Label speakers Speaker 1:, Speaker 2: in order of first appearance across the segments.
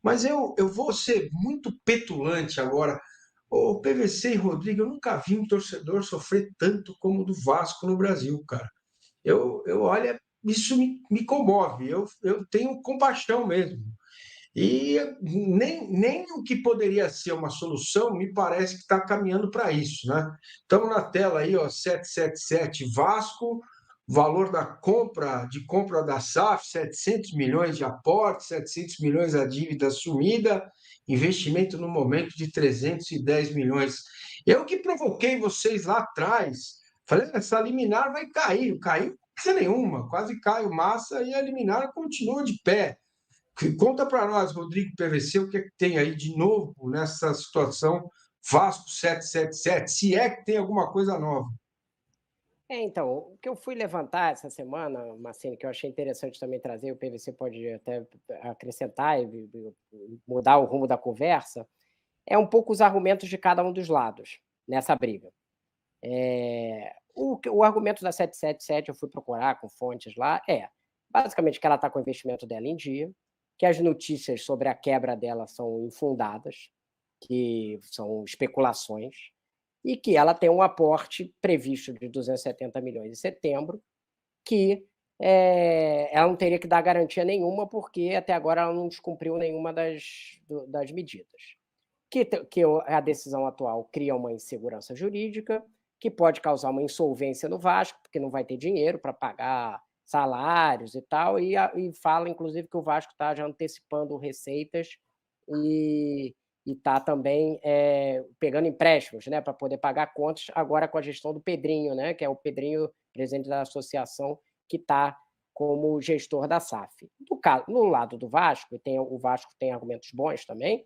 Speaker 1: Mas eu vou ser muito petulante agora. O PVC e Rodrigo, eu nunca vi um torcedor sofrer tanto como o do Vasco no Brasil, cara. Olha, isso me comove. Eu tenho compaixão mesmo. E nem o que poderia ser uma solução me parece que está caminhando para isso, né? Estamos na tela aí, ó, 777 Vasco, valor da compra da SAF, 700 milhões de aporte, 700 milhões a dívida assumida, investimento no momento de 310 milhões. Eu que provoquei vocês lá atrás, falei, essa liminar vai cair, caiu coisa nenhuma, quase cai o Massa e a liminar continua de pé. Conta para nós, Rodrigo PVC, o que é que tem aí de novo nessa situação Vasco 777, se é que tem alguma coisa nova.
Speaker 2: Então, o que eu fui levantar essa semana, Marcelo, que eu achei interessante também trazer, o PVC pode até acrescentar e mudar o rumo da conversa, é um pouco os argumentos de cada um dos lados nessa briga. O argumento da 777, eu fui procurar com fontes lá, basicamente que ela está com o investimento dela em dia, que as notícias sobre a quebra dela são infundadas, que são especulações, e que ela tem um aporte previsto de 270 milhões em setembro, que ela não teria que dar garantia nenhuma, porque até agora ela não descumpriu nenhuma das medidas. Que a decisão atual cria uma insegurança jurídica, que pode causar uma insolvência no Vasco, porque não vai ter dinheiro para pagar salários e tal, e fala, inclusive, que o Vasco está já antecipando receitas e está também pegando empréstimos, né, para poder pagar contas, agora com a gestão do Pedrinho, né, que é o Pedrinho, presidente da associação, que está como gestor da SAF. No lado do Vasco, o Vasco tem argumentos bons também,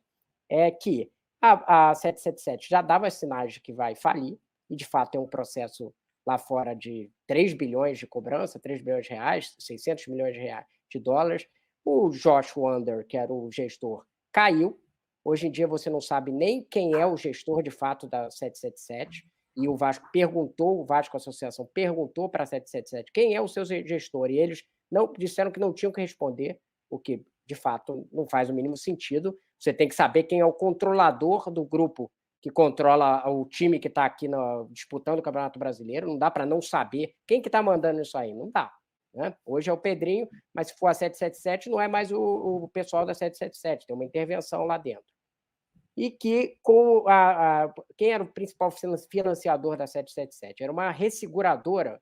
Speaker 2: é que a 777 já dava sinais de que vai falir, e de fato tem um processo lá fora de 3 bilhões de cobrança, 3 bilhões de reais, 600 milhões de dólares. O Josh Wander, que era o gestor, caiu. Hoje em dia você não sabe nem quem é o gestor de fato da 777, e o Vasco Associação perguntou para a 777 quem é o seu gestor, e eles não disseram que não tinham que responder, o que de fato não faz o mínimo sentido. Você tem que saber quem é o controlador do grupo que controla o time que está aqui disputando o Campeonato Brasileiro. Não dá para não saber quem que está mandando isso aí. Não dá. Né? Hoje é o Pedrinho, mas se for a 777, não é mais o pessoal da 777. Tem uma intervenção lá dentro. E que quem era o principal financiador da 777? Era uma resseguradora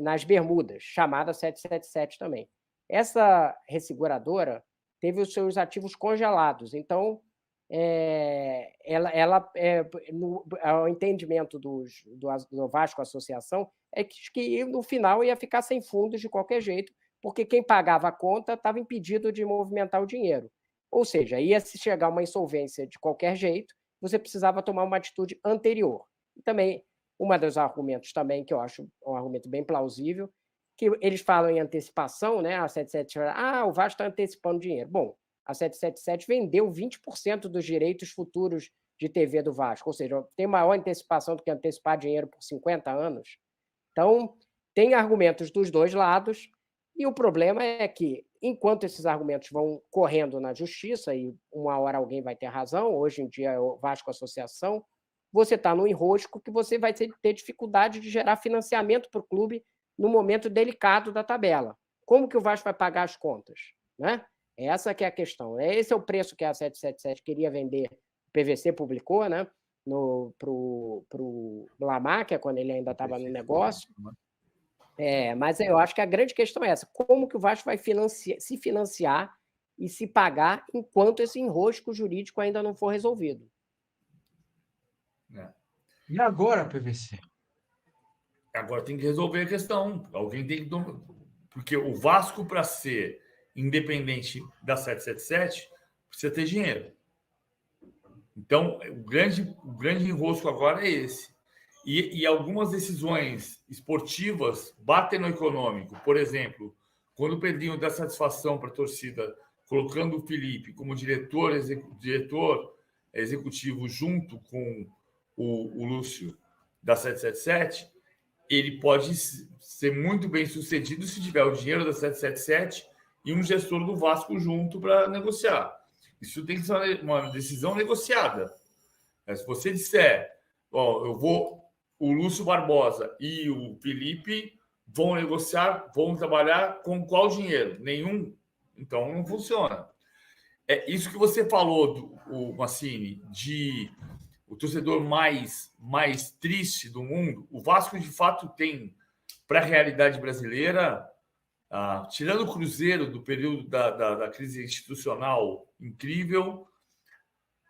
Speaker 2: nas Bermudas, chamada 777 também. Essa resseguradora teve os seus ativos congelados, então o entendimento do Vasco Associação é que no final ia ficar sem fundos de qualquer jeito, porque quem pagava a conta estava impedido de movimentar o dinheiro. Ou seja, ia se chegar a uma insolvência de qualquer jeito, você precisava tomar uma atitude anterior. E também, um dos argumentos também, que eu acho um argumento bem plausível, que eles falam em antecipação, né? A 777, o Vasco está antecipando dinheiro. Bom, a 777 vendeu 20% dos direitos futuros de TV do Vasco, ou seja, tem maior antecipação do que antecipar dinheiro por 50 anos. Então, tem argumentos dos dois lados, e o problema é que, enquanto esses argumentos vão correndo na justiça, e uma hora alguém vai ter razão, hoje em dia é o Vasco Associação, você está no enrosco que você vai ter dificuldade de gerar financiamento para o clube no momento delicado da tabela. Como que o Vasco vai pagar as contas? Né? Essa que é a questão. Esse é o preço que a 777 queria vender, o PVC publicou, né? Pro Lamar, que é quando ele ainda estava no negócio. Mas eu acho que a grande questão é essa: como que o Vasco vai se financiar e se pagar enquanto esse enrosco jurídico ainda não for resolvido?
Speaker 1: E agora, PVC?
Speaker 3: Agora tem que resolver a questão. Alguém tem que. Porque o Vasco, para ser independente da 777, precisa ter dinheiro. Então, o grande enrosco agora é esse. E algumas decisões esportivas batem no econômico. Por exemplo, quando o Pedrinho dá satisfação para a torcida, colocando o Felipe como diretor executivo junto com o Lúcio da 777, ele pode ser muito bem sucedido se tiver o dinheiro da 777 e um gestor do Vasco junto para negociar. Isso tem que ser uma decisão negociada. Se você disser, ó, o Lúcio Barbosa e o Felipe vão negociar, vão trabalhar com qual dinheiro? Nenhum. Então não funciona. É isso que você falou, o Massini, de o torcedor mais triste do mundo. O Vasco, de fato, tem, para a realidade brasileira, tirando o Cruzeiro do período da crise institucional incrível,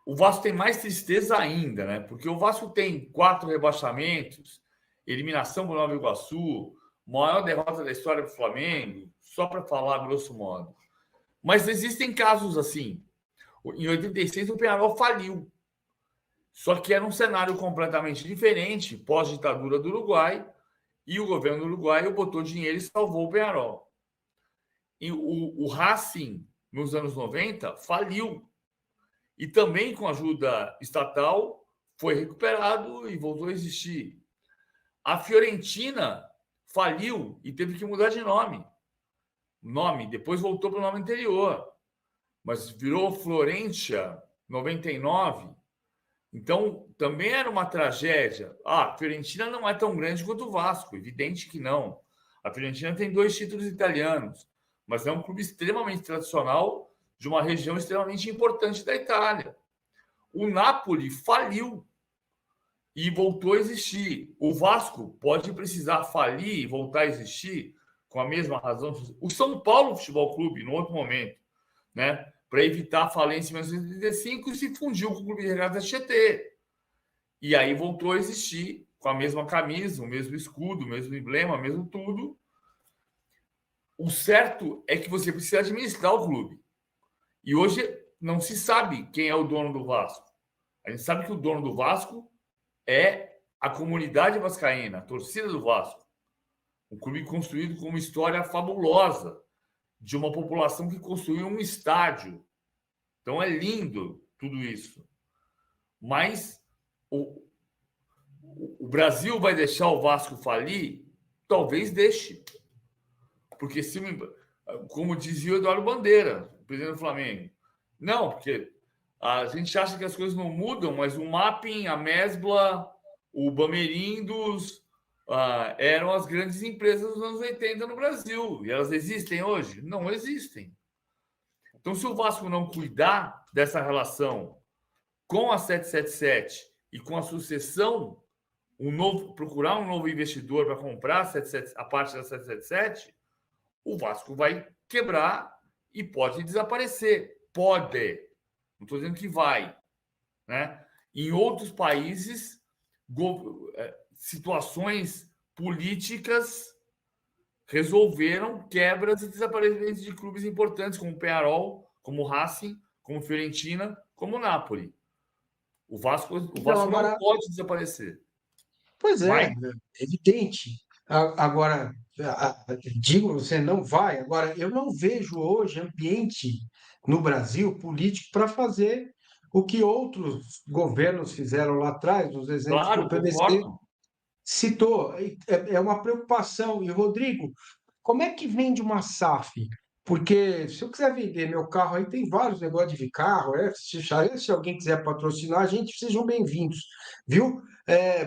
Speaker 3: o Vasco tem mais tristeza ainda, né? Porque o Vasco tem 4 rebaixamentos, eliminação para o Nova Iguaçu, maior derrota da história do Flamengo, só para falar grosso modo. Mas existem casos assim. Em 86, o Peñarol faliu. Só que era um cenário completamente diferente, pós-ditadura do Uruguai, e o governo do Uruguai botou dinheiro e salvou o Peñarol. E o Racing, nos anos 90, faliu. E também, com ajuda estatal, foi recuperado e voltou a existir. A Fiorentina faliu e teve que mudar de nome. Depois voltou para o nome anterior. Mas virou Florentia 99. Então, também era uma tragédia. A Fiorentina não é tão grande quanto o Vasco, evidente que não. A Fiorentina tem 2 títulos italianos, mas é um clube extremamente tradicional de uma região extremamente importante da Itália. O Napoli faliu e voltou a existir. O Vasco pode precisar falir e voltar a existir com a mesma razão. O São Paulo Futebol Clube, no outro momento, né? Para evitar a falência em 1935, se fundiu com o Clube de Regatas Tietê. E aí voltou a existir com a mesma camisa, o mesmo escudo, o mesmo emblema, o mesmo tudo. O certo é que você precisa administrar o clube. E hoje não se sabe quem é o dono do Vasco. A gente sabe que o dono do Vasco é a comunidade vascaína, a torcida do Vasco. Um clube construído com uma história fabulosa, de uma população que construiu um estádio. Então é lindo tudo isso. Mas o Brasil vai deixar o Vasco falir? Talvez deixe. Porque, como dizia o Eduardo Bandeira, o presidente do Flamengo, não, porque a gente acha que as coisas não mudam, mas o Mapping, a Mesbla, o Bamerindos eram as grandes empresas dos anos 80 no Brasil. E elas existem hoje? Não existem. Então, se o Vasco não cuidar dessa relação com a 777 e com a sucessão, procurar um novo investidor para comprar a parte da 777, o Vasco vai quebrar e pode desaparecer. Pode. Não estou dizendo que vai. Né? Em outros países, situações políticas resolveram quebras e desaparecimentos de clubes importantes, como o Peñarol, como o Racing, como Fiorentina, como o Napoli. O Vasco agora não pode desaparecer.
Speaker 1: Pois é, é evidente. Agora, digo, você não vai. Agora, eu não vejo hoje ambiente no Brasil político para fazer o que outros governos fizeram lá atrás, os exemplos que o PVC citou. É uma preocupação. E, Rodrigo, como é que vende uma SAF? Porque se eu quiser vender meu carro, aí tem vários negócios de carro, se alguém quiser patrocinar, a gente, sejam bem-vindos, viu?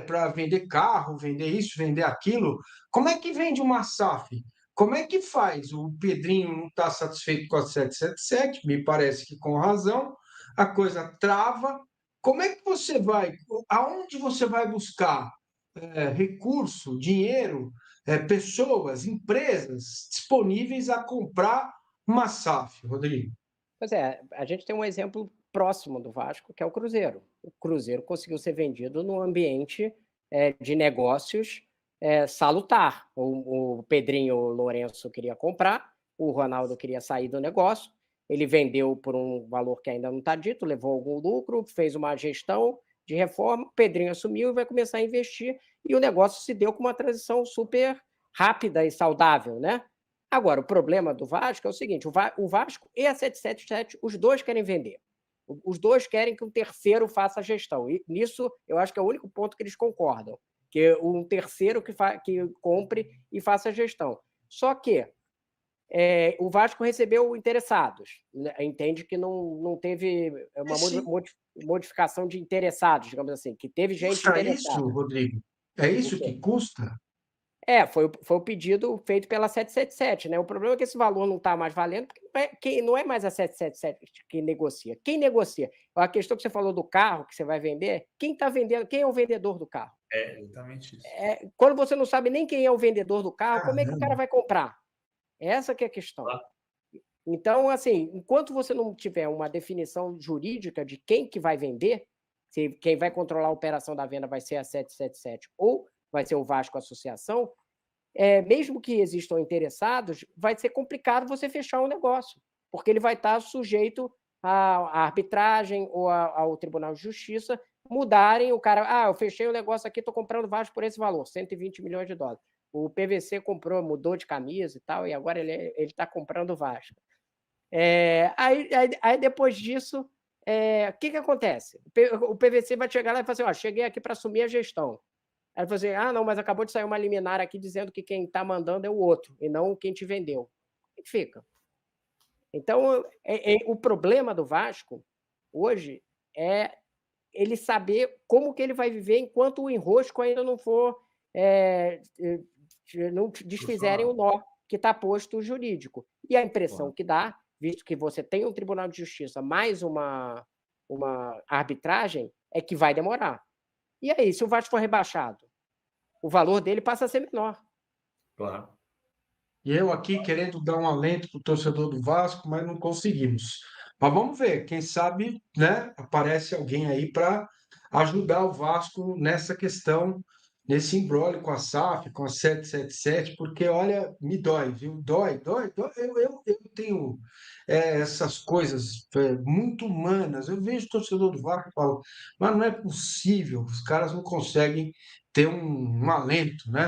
Speaker 1: Para vender carro, vender isso, vender aquilo. Como é que vende uma SAF? Como é que faz? O Pedrinho não está satisfeito com a 777, me parece que com razão, a coisa trava. Como é que você vai? Aonde você vai buscar recurso, dinheiro, pessoas, empresas disponíveis a comprar uma SAF, Rodrigo?
Speaker 2: Pois é, a gente tem um exemplo próximo do Vasco, que é o Cruzeiro. O Cruzeiro conseguiu ser vendido num ambiente de negócios salutar. O Pedrinho Lourenço queria comprar, o Ronaldo queria sair do negócio, ele vendeu por um valor que ainda não está dito, levou algum lucro, fez uma gestão de reforma, o Pedrinho assumiu e vai começar a investir, e o negócio se deu com uma transição super rápida e saudável, né? Agora, o problema do Vasco é o seguinte, o Vasco e a 777, os dois querem vender. Os dois querem que um terceiro faça a gestão. E nisso, eu acho que é o único ponto que eles concordam, que um terceiro que compre e faça a gestão. Só que o Vasco recebeu interessados, né? Entende que não teve uma
Speaker 1: Sim.
Speaker 2: modificação de interessados, digamos assim, que teve gente
Speaker 1: Custa isso,
Speaker 2: interessada.
Speaker 1: Rodrigo? É
Speaker 2: O
Speaker 1: isso
Speaker 2: quê?
Speaker 1: que custa?
Speaker 2: Foi o pedido feito pela 777, né? O problema é que esse valor não está mais valendo, porque não é mais a 777 que negocia. Quem negocia? A questão que você falou do carro que você vai vender, quem está vendendo? Quem é o vendedor do carro?
Speaker 3: É exatamente isso.
Speaker 2: Quando você não sabe nem quem é o vendedor do carro, como é que o cara
Speaker 1: Caramba.
Speaker 2: vai comprar? Essa que é a questão.
Speaker 3: Tá?
Speaker 2: Então, assim, enquanto você não tiver uma definição jurídica de quem que vai vender, se quem vai controlar a operação da venda vai ser a 777 ou vai ser o Vasco Associação, mesmo que existam interessados, vai ser complicado você fechar um negócio, porque ele vai estar sujeito à arbitragem ou ao Tribunal de Justiça mudarem o cara. Eu fechei o negócio aqui, estou comprando Vasco por esse valor, 120 milhões de dólares. O PVC comprou, mudou de camisa e tal, e agora ele está comprando o Vasco. Aí depois disso, o que acontece? O PVC vai chegar lá e falar assim: cheguei aqui para assumir a gestão. Aí ele falou assim: não, mas acabou de sair uma liminar aqui dizendo que quem está mandando é o outro, e não quem te vendeu. Como é que fica? Então, o problema do Vasco, hoje, é ele saber como que ele vai viver enquanto o enrosco ainda não for. Não desfizerem o nó que está posto jurídico. E a impressão que dá, visto que você tem um Tribunal de Justiça mais uma arbitragem, é que vai demorar. E aí, se o Vasco for rebaixado, o valor dele passa a ser menor.
Speaker 3: Claro.
Speaker 1: E eu aqui querendo dar um alento para o torcedor do Vasco, mas não conseguimos. Mas vamos ver, quem sabe, né, aparece alguém aí para ajudar o Vasco nessa questão, nesse imbróglio com a SAF, com a 777, porque olha, me dói, viu? Dói, dói, dói. Eu tenho essas coisas muito humanas. Eu vejo o torcedor do Vasco e falo, mas não é possível, os caras não conseguem ter um alento, né?